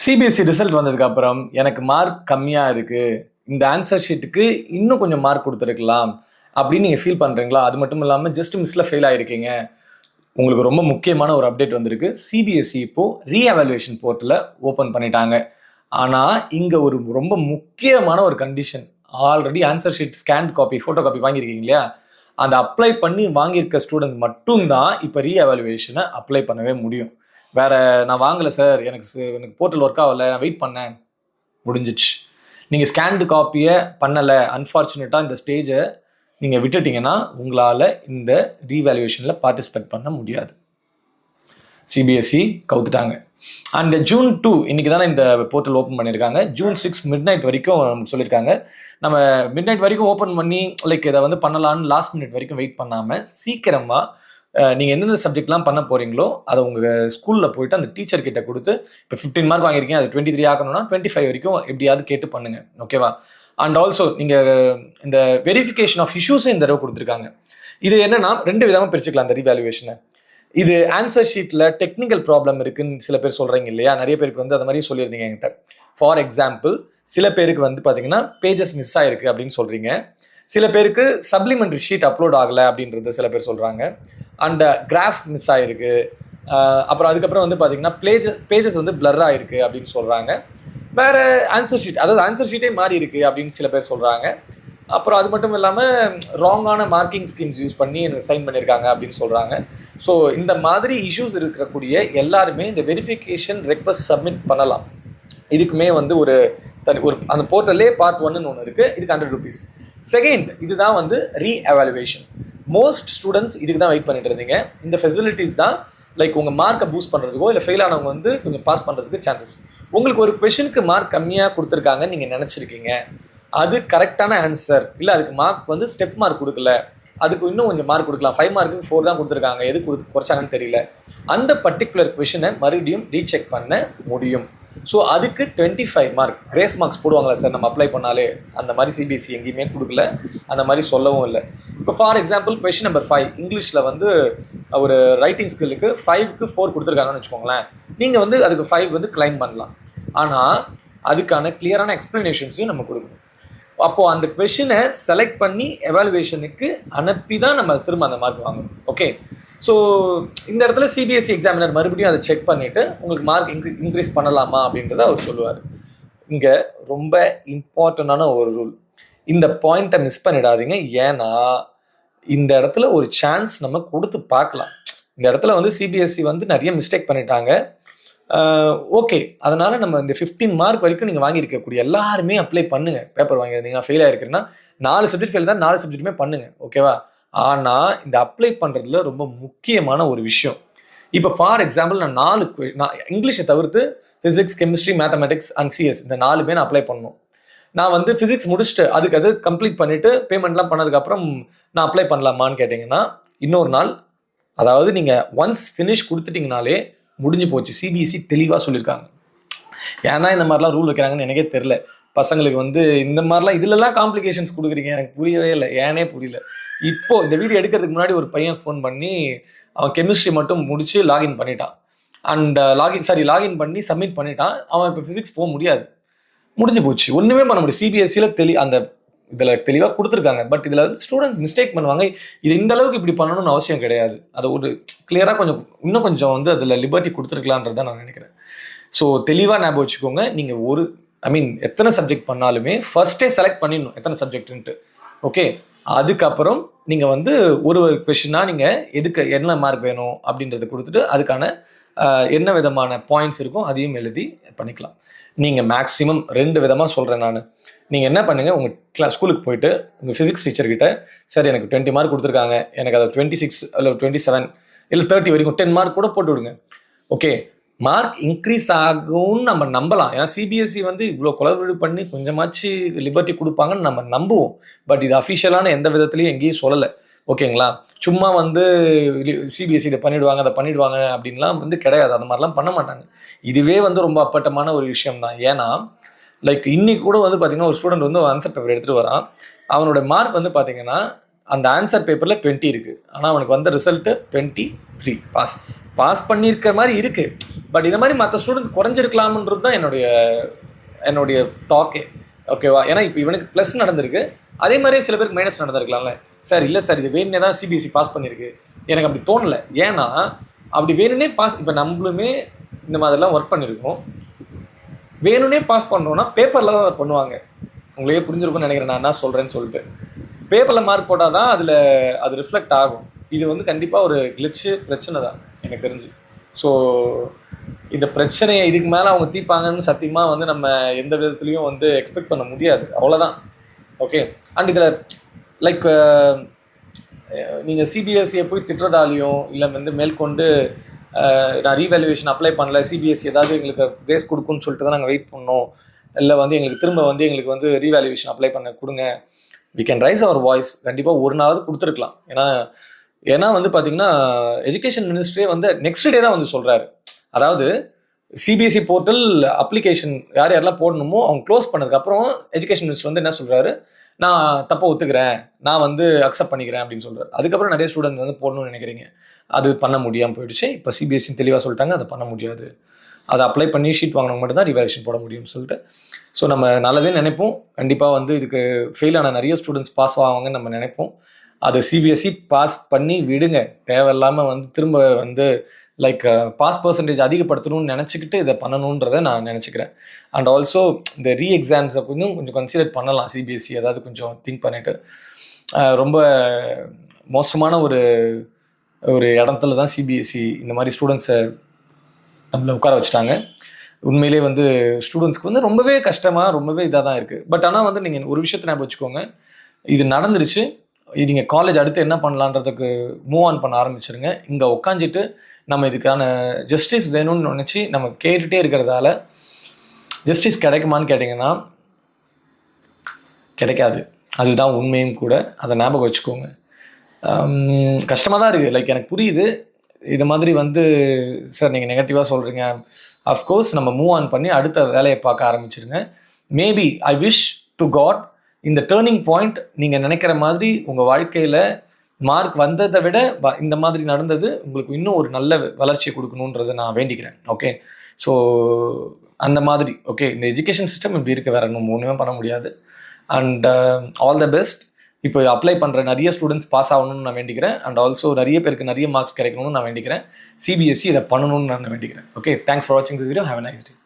CBSE result வந்ததுக்கு அப்புறம் எனக்கு மார்க் கம்மியா இருக்கு. இந்த ஆன்சர் ஷீட்டுக்கு இன்னும் கொஞ்சம் மார்க் குடுத்துருக்கலாம் அப்படின்னு நீங்க ஃபீல் பண்றீங்களா? அது மட்டும் இல்லாம ஜஸ்ட் மிஸ்ல ஃபெயில் ஆயிருக்கீங்க. உங்களுக்கு ரொம்ப முக்கியமான ஒரு அப்டேட் வந்திருக்கு. சிபிஎஸ்சி இப்போ ரீஎவாலுவேஷன் போர்ட்டல ஓப்பன் பண்ணிட்டாங்க. ஆனா இங்க ஒரு ரொம்ப முக்கியமான ஒரு condition. Already answer sheet scan copy, photo copy வாங்கியிருக்கீங்க இல்லையா? அந்த அப்ளை பண்ணி வாங்கியிருக்க ஸ்டூடெண்ட் மட்டும் தான் இப்போ ரீஎவாலுவேஷனை அப்ளை பண்ணவே முடியும். வேற நான் வாங்கல சார், எனக்கு போர்ட்டல் ஒர்க் ஆகல, நான் வெயிட் பண்ணேன், முடிஞ்சிச்சு. நீங்கள் ஸ்கேன்டு காப்பியை பண்ணலை, அன்ஃபார்ச்சுனேட்டாக இந்த ஸ்டேஜை நீங்கள் விட்டுட்டீங்கன்னா உங்களால் இந்த ரீவேல்யூவேஷனில் பார்ட்டிசிபேட் பண்ண முடியாது. சிபிஎஸ்சி கவுத்துட்டாங்க. அண்ட் ஜூன் 2 இன்னைக்கு தானே இந்த போர்ட்டல் ஓப்பன் பண்ணியிருக்காங்க. ஜூன் 6 மிட் நைட் வரைக்கும் நமக்கு சொல்லியிருக்காங்க. நம்ம மிட் நைட் வரைக்கும் ஓப்பன் பண்ணி லைக் இதை வந்து பண்ணலான்னு லாஸ்ட் மினிட் வரைக்கும் வெயிட் பண்ணாமல் சீக்கிரமாக நீங்கள் எந்தெந்த சப்ஜெக்ட்லாம் பண்ண போகிறீங்களோ அதை உங்கள் ஸ்கூலில் போயிட்டு அந்த டீச்சர் கிட்ட கொடுத்து, இப்போ 15 மார்க் வாங்கியிருக்கீங்க, அது 23 ஆக்கணும்னா 25 வரைக்கும் எப்படியாவது கேட்டு பண்ணுங்க, ஓகேவா? அண்ட் ஆல்சோ நீங்கள் இந்த வெரிஃபிகேஷன் ஆஃப் இஷ்யூஸும் இந்த தடவை கொடுத்துருக்காங்க. இது என்னன்னா 2 விதமாக பிரிச்சுக்கலாம் இந்த ரீவேல்யூவேஷனை. இது ஆன்சர் ஷீட்டில் டெக்னிக்கல் ப்ராப்ளம் இருக்குன்னு சில பேர் சொல்கிறீங்க இல்லையா? நிறைய பேருக்கு வந்து அந்த மாதிரி சொல்லியிருந்தீங்க என்கிட்ட. ஃபார் எக்ஸாம்பிள், சில பேருக்கு வந்து பார்த்தீங்கன்னா பேஜஸ் மிஸ் ஆயிருக்கு அப்படின்னு சொல்கிறீங்க. சில பேருக்கு சப்ளிமெண்ட்ரி ஷீட் அப்லோட் ஆகலை அப்படின்றது சில பேர் சொல்கிறாங்க. அண்ட் கிராஃப் மிஸ் ஆகிருக்கு. அப்புறம் அதுக்கப்புறம் வந்து பார்த்தீங்கன்னா பேஜஸ் வந்து பிளர் ஆகிருக்கு அப்படின்னு சொல்கிறாங்க. வேறு ஆன்சர் ஷீட், அதாவது ஆன்சர் ஷீட்டே மாறி இருக்குது அப்படின்னு சில பேர் சொல்கிறாங்க. அப்புறம் அது மட்டும் இல்லாமல் ராங்கான மார்க்கிங் ஸ்கீம்ஸ் யூஸ் பண்ணி எனக்கு சைன் பண்ணியிருக்காங்க அப்படின்னு சொல்கிறாங்க. ஸோ இந்த மாதிரி இஷ்யூஸ் இருக்கக்கூடிய எல்லாருமே இந்த வெரிஃபிகேஷன் ரெக்வஸ்ட் சப்மிட் பண்ணலாம். இதுக்குமே வந்து ஒரு அந்த போர்ட்டல்லே பார்ட் 1ன்னு ஒன்று இருக்குது. இதுக்கு 100 rupees. செகண்ட், இதுதான் வந்து ரீஎவாலுவேஷன். மோஸ்ட் ஸ்டூடெண்ட்ஸ் இதுக்கு தான் வெயிட் பண்ணிட்டு இருந்தீங்க. இந்த ஃபெசிலிட்டிஸ் தான் லைக் உங்கள் மார்க்கை பூஸ்ட் பண்ணுறதுக்கோ இல்லை ஃபெயில் ஆனவங்க வந்து கொஞ்சம் பாஸ் பண்ணுறதுக்கு சான்சஸ். உங்களுக்கு ஒரு கொஷனுக்கு மார்க் கம்மியாக கொடுத்துருக்காங்கன்னு நீங்கள் நினச்சிருக்கீங்க, அது கரெக்டான ஆன்சர் இல்லை, அதுக்கு மார்க் வந்து ஸ்டெப் மார்க் கொடுக்கல, அதுக்கு இன்னும் கொஞ்சம் மார்க் கொடுக்கலாம், 5 மார்க்குக்கு 4 தான் கொடுத்துருக்காங்க, எது குறைச்சாங்கன்னு தெரியல, அந்த பர்டிகுலர் கொஷனை மறுபடியும் ரீசெக் பண்ண முடியும். ஸோ அதுக்கு 25 மார்க் கிரேஸ் மார்க்ஸ் போடுவாங்களா சார் நம்ம அப்ளை பண்ணாலே? அந்த மாதிரி சிபிஎஸ்சி எங்கேயுமே கொடுக்கல, அந்த மாதிரி சொல்லவும் இல்லை. இப்போ ஃபார் எக்ஸாம்பிள் கொஷின் நம்பர் 5 இங்கிலீஷில் வந்து ஒரு ரைட்டிங் ஸ்கில்லுக்கு 5க்கு 4 கொடுத்துருக்காங்கன்னு வச்சுக்கோங்களேன். நீங்கள் வந்து அதுக்கு 5 வந்து கிளைம் பண்ணலாம். ஆனால் அதுக்கான கிளியரான எக்ஸ்ப்ளனேஷன்ஸையும் நம்ம கொடுக்கணும். அப்போது அந்த கொஷினை செலக்ட் பண்ணி எவாலுவேஷனுக்கு அனுப்பி தான் நம்ம திரும்ப அந்த மார்க் வாங்கணும். ஓகே, ஸோ இந்த இடத்துல சிபிஎஸ்சி எக்ஸாமினர் மறுபடியும் அதை செக் பண்ணிவிட்டு உங்களுக்கு மார்க் இன்க்ரீஸ் பண்ணலாமா அப்படின்றத அவர் சொல்லுவார். இங்கே ரொம்ப இம்பார்ட்டண்டான ஒரு ரூல், இந்த பாயிண்ட்டை மிஸ் பண்ணிடாதீங்க. ஏன்னா இந்த இடத்துல ஒரு சான்ஸ் நம்ம கொடுத்து பார்க்கலாம். இந்த இடத்துல வந்து சிபிஎஸ்சி வந்து நிறைய மிஸ்டேக் பண்ணிட்டாங்க. ஓகே, அதனால் நம்ம இந்த 15 மார்க் வரைக்கும் நீங்கள் வாங்கியிருக்கக்கூடிய எல்லாருமே அப்ளை பண்ணுங்கள். பேப்பர் வாங்கியிருந்தீங்கன்னா ஃபெயில் ஆகிருக்குன்னா 4 சப்ஜெக்ட் ஃபெயில் தான், 4 சப்ஜெக்ட்டுமே பண்ணுங்கள், ஓகேவா? ஆனால் இந்த அப்ளை பண்ணுறதுல ரொம்ப முக்கியமான ஒரு விஷயம், இப்போ ஃபார் எக்ஸாம்பிள் நான் இங்கிலீஷை தவிர்த்து physics, chemistry, mathematics and CS இந்த 4 நான் அப்ளை பண்ணணும். நான் வந்து ஃபிசிக்ஸ் முடிச்சுட்டு அது கம்ப்ளீட் பண்ணிவிட்டு பேமெண்ட்லாம் பண்ணதுக்கப்புறம் நான் அப்ளை பண்ணலாமான்னு கேட்டிங்கன்னா இன்னொரு நாள், அதாவது நீங்கள் ஒன்ஸ் ஃபினிஷ் கொடுத்துட்டிங்கனாலே முடிஞ்சு போச்சு. சிபிஎஸ்சி தெளிவாக சொல்லியிருக்காங்க. ஏன்னா இந்த மாதிரிலாம் ரூல் வைக்கிறாங்கன்னு எனக்கே தெரில. பசங்களுக்கு வந்து இந்த மாதிரிலாம் இதுலலாம் காம்ப்ளிகேஷன்ஸ் கொடுக்குறீங்க, எனக்கு புரியவே இல்லை, ஏனே புரியல. இப்போது இந்த வீடியோ எடுக்கிறதுக்கு முன்னாடி ஒரு பையன் ஃபோன் பண்ணி அவன் கெமிஸ்ட்ரி மட்டும் முடிச்சு லாகின் பண்ணிட்டான். அண்ட் லாகின் பண்ணி சப்மிட் பண்ணிட்டான். அவன் இப்போ ஃபிசிக்ஸ் போக முடியாது, முடிஞ்சு போச்சு, ஒன்றுமே பண்ண முடியும். சிபிஎஸ்சியில் அந்த இதில் தெளிவாக கொடுத்துருக்காங்க. பட் இதில் வந்து ஸ்டூடெண்ட்ஸ் மிஸ்டேக் பண்ணுவாங்க. இது இந்த அளவுக்கு இப்படி பண்ணணும்னு அவசியம் கிடையாது. அதை ஒரு கிளியராக இன்னும் கொஞ்சம் வந்து அதில் லிபர்ட்டி கொடுத்துருக்கலான்றதான் நான் நினைக்கிறேன். ஸோ தெளிவாக ஞாபகம் வச்சுக்கோங்க. நீங்கள் எத்தனை சப்ஜெக்ட் பண்ணாலுமே ஃபர்ஸ்டே செலக்ட் பண்ணிடணும் எத்தனை சப்ஜெக்ட்டுன்ட்டு. ஓகே, அதுக்கப்புறம் நீங்கள் வந்து ஒரு கொஷினாக நீங்கள் எதுக்கு என்ன மார்க் வேணும் அப்படின்றத கொடுத்துட்டு அதுக்கான என்ன விதமான பாயிண்ட்ஸ் இருக்கும் அதையும் எழுதி பண்ணிக்கலாம். நீங்கள் மேக்ஸிமம் 2 விதமாக சொல்கிறேன் நான். நீங்கள் என்ன பண்ணுங்கள், உங்கள் ஸ்கூலுக்கு போயிட்டு உங்கள் ஃபிசிக்ஸ் டீச்சர்கிட்ட, சார் எனக்கு 20 மார்க் கொடுத்துருக்காங்க, எனக்கு அதை 26 இல்லை 27 இல்லை 30 வரைக்கும் 10 மார்க் கூட போட்டு விடுங்க. ஓகே, மார்க் இன்க்ரீஸ் ஆகும்னு நம்ம நம்பலாம். ஏன்னா சிபிஎஸ்சி வந்து இவ்வளோ குளறுபடி பண்ணி கொஞ்சமாச்சு லிபர்ட்டி கொடுப்பாங்கன்னு நம்ம நம்புவோம். பட் இது அஃபிஷியலான எந்த விதத்துலையும் எங்கேயும் சொல்லலை, ஓகேங்களா? சும்மா வந்து சிபிஎஸ்சி இதை பண்ணிவிடுவாங்க அதை பண்ணிவிடுவாங்க அப்படின்லாம் வந்து கிடையாது. அந்த மாதிரிலாம் பண்ண மாட்டாங்க. இதுவே வந்து ரொம்ப அப்பட்டமான ஒரு விஷயம் தான். ஏன்னா லைக் இன்னைக்கு கூட வந்து பார்த்தீங்கன்னா ஒரு ஸ்டூடெண்ட் வந்து ஆன்சர் பேப்பர் எடுத்துகிட்டு வரான். அவனோட மார்க் வந்து பார்த்தீங்கன்னா அந்த ஆன்சர் பேப்பரில் 20 இருக்குது, ஆனால் அவனுக்கு வந்த ரிசல்ட்டு 23 பாஸ் பண்ணியிருக்கிற மாதிரி இருக்குது. பட் இந்த மாதிரி மற்ற ஸ்டூடெண்ட்ஸ் குறைஞ்சிருக்கலாம்ன்றது தான் என்னுடைய டாக்கே, ஓகேவா? ஏன்னா இப்போ இவனுக்கு ப்ளஸ் நடந்திருக்கு, அதே மாதிரியே சில பேருக்கு மைனஸ் நடந்திருக்கலாம்ல. சார் இல்லை சார், இது வேணுனே தான் சிபிஎஸ்சி பாஸ் பண்ணியிருக்கு, எனக்கு அப்படி தோணலை. ஏன்னா அப்படி வேணும்னே பாஸ், இப்போ நம்மளுமே இந்த மாதிரிலாம் ஒர்க் பண்ணியிருக்கோம், வேணும்னே பாஸ் பண்ணுறோன்னா பேப்பரில் தான் பண்ணுவாங்க. உங்களையே புரிஞ்சிருக்கும்னு நினைக்கிறேன் நான் என்ன சொல்கிறேன்னு சொல்லிட்டு. பேப்பரில் மார்க் போட்டால் தான் அது ரிஃப்ளெக்ட் ஆகும். இது வந்து கண்டிப்பாக ஒரு பிரச்சனை தான் எனக்கு தெரிஞ்சு. ஸோ இந்த பிரச்சனையை இதுக்கு மேலே அவங்க தீர்ப்பாங்கன்னு சத்தியமாக வந்து நம்ம எந்த விதத்துலையும் வந்து எக்ஸ்பெக்ட் பண்ண முடியாது, அவ்வளோதான். ஓகே, அண்ட் இதில் லைக் நீங்கள் சிபிஎஸ்சியை போய் திட்டுறதாலையும் இல்லை வந்து மேற்கொண்டு நான் ரீவேல்யூவேஷன் அப்ளை பண்ணல, சிபிஎஸ்சி ஏதாவது எங்களுக்கு கிரேஸ் கொடுக்குன்னு சொல்லிட்டு தான் நாங்கள் வெயிட் பண்ணோம், இல்லை வந்து எங்களுக்கு திரும்ப வந்து எங்களுக்கு வந்து ரீவேல்யூவேஷன் அப்ளை பண்ண கொடுங்க, we can raise our voice. கண்டிப்பாக ஒரு நாளாவது கொடுத்துருக்கலாம். ஏன்னா வந்து பார்த்தீங்கன்னா எஜுகேஷன் மினிஸ்ட்ரியே வந்து நெக்ஸ்ட் டே தான் வந்து சொல்கிறாரு. அதாவது சிபிஎஸ்சி போர்ட்டல் அப்ளிகேஷன் யாரெல்லாம் போடணுமோ அவங்க க்ளோஸ் பண்ணதுக்கப்புறம் எஜுகேஷன் மினிஸ்டர் வந்து என்ன சொல்கிறாரு, நான் தப்பை ஒத்துக்கிறேன், நான் வந்து அக்செப்ட் பண்ணிக்கிறேன் அப்படின்னு சொல்கிறார். அதுக்கப்புறம் நிறைய ஸ்டூடெண்ட் வந்து போடணும்னு நினைக்கிறீங்க, அது பண்ண முடியாமல் போயிடுச்சு. இப்போ சிபிஎஸ்சி தெளிவாக சொல்லிட்டாங்க, அதை பண்ண முடியாது, அதை அப்ளை பண்ணி ஷீட் வாங்கினவங்க மட்டும் தான் ரிவேல்யூஷன் போட முடியும்னு சொல்லிட்டு. ஸோ நம்ம நல்லதே நினைப்போம். கண்டிப்பாக வந்து இதுக்கு ஃபெயில் ஆன நிறைய ஸ்டூடெண்ட்ஸ் பாஸ் ஆவாங்கன்னு நம்ம நினைப்போம். அது சிபிஎஸ்சி பாஸ் பண்ணி விடுங்க, தேவையில்லாமல் வந்து திரும்ப வந்து லைக் பாஸ் பர்சன்டேஜ் அதிகப்படுத்தணும்னு நினச்சிக்கிட்டு இதை பண்ணணுன்றதை நான் நினச்சிக்கிறேன். அண்ட் ஆல்சோ இந்த எக்ஸாம்ஸை கொஞ்சம் கன்சிடர் பண்ணலாம் சிபிஎஸ்சி, அதாவது கொஞ்சம் திங்க் பண்ணிவிட்டு. ரொம்ப மோசமான ஒரு இடத்துல தான் சிபிஎஸ்சி இந்த மாதிரி ஸ்டூடெண்ட்ஸை நம்மளை உட்கார வச்சுட்டாங்க. உண்மையிலே வந்து ஸ்டூடெண்ட்ஸ்க்கு வந்து ரொம்பவே கஷ்டமாக ரொம்பவே இதாக தான் இருக்குது. பட் ஆனால் வந்து நீங்கள் ஒரு விஷயத்தை ஞாபகம் வச்சுக்கோங்க, இது நடந்துருச்சு, நீங்கள் காலேஜ் அடுத்து என்ன பண்ணலான்றதுக்கு மூவ் ஆன் பண்ண ஆரம்பிச்சிருங்க. இங்கே உட்காந்துட்டு நம்ம இதுக்கான ஜஸ்டிஸ் வேணும்னு நினச்சி நம்ம கேட்டுகிட்டே இருக்கிறதால ஜஸ்டிஸ் கிடைக்குமான்னு கேட்டிங்கன்னா கிடைக்காது, அதுதான் உண்மையும் கூட. அதை ஞாபகம் வச்சுக்கோங்க. கஷ்டமாக தான் இருக்குது. லைக் எனக்கு புரியுது இது மாதிரி வந்து சார் நீங்கள் நெகட்டிவாக சொல்கிறீங்க. அஃப்கோர்ஸ் நம்ம மூவ் ஆன் பண்ணி அடுத்த வேலையை பார்க்க ஆரம்பிச்சிருங்க. Maybe I wish to God இந்த டேர்னிங் பாயிண்ட் நீங்கள் நினைக்கிற மாதிரி உங்கள் வாழ்க்கையில் மார்க் வந்ததை விட இந்த மாதிரி நடந்தது உங்களுக்கு இன்னும் ஒரு நல்ல வளர்ச்சியை கொடுக்கணுன்றதை நான் வேண்டிக்கிறேன். ஓகே, ஸோ அந்த மாதிரி ஓகே, இந்த எஜுகேஷன் சிஸ்டம் இப்படி இருக்க, வேறு நம்ம ஒன்றுமே பண்ண முடியாது. And all the best. இப்போ அப்ளை பண்ணுற நிறைய ஸ்டூடெண்ட்ஸ் பாஸ் ஆகணும்னு நான் வேண்டிக்கிறேன். அண்ட் ஆல்சோ நிறைய பேருக்கு நிறைய மார்க்ஸ் கிடைக்கணும்னு நான் வேண்டிக்கிறேன். சிபிஎஸ்சி இதை பண்ணணும்னு நான் வேண்டிக்கிறேன். ஓகே, தேங்க்ஸ் ஃபார் வாட்சிங் this video. Have a nice day.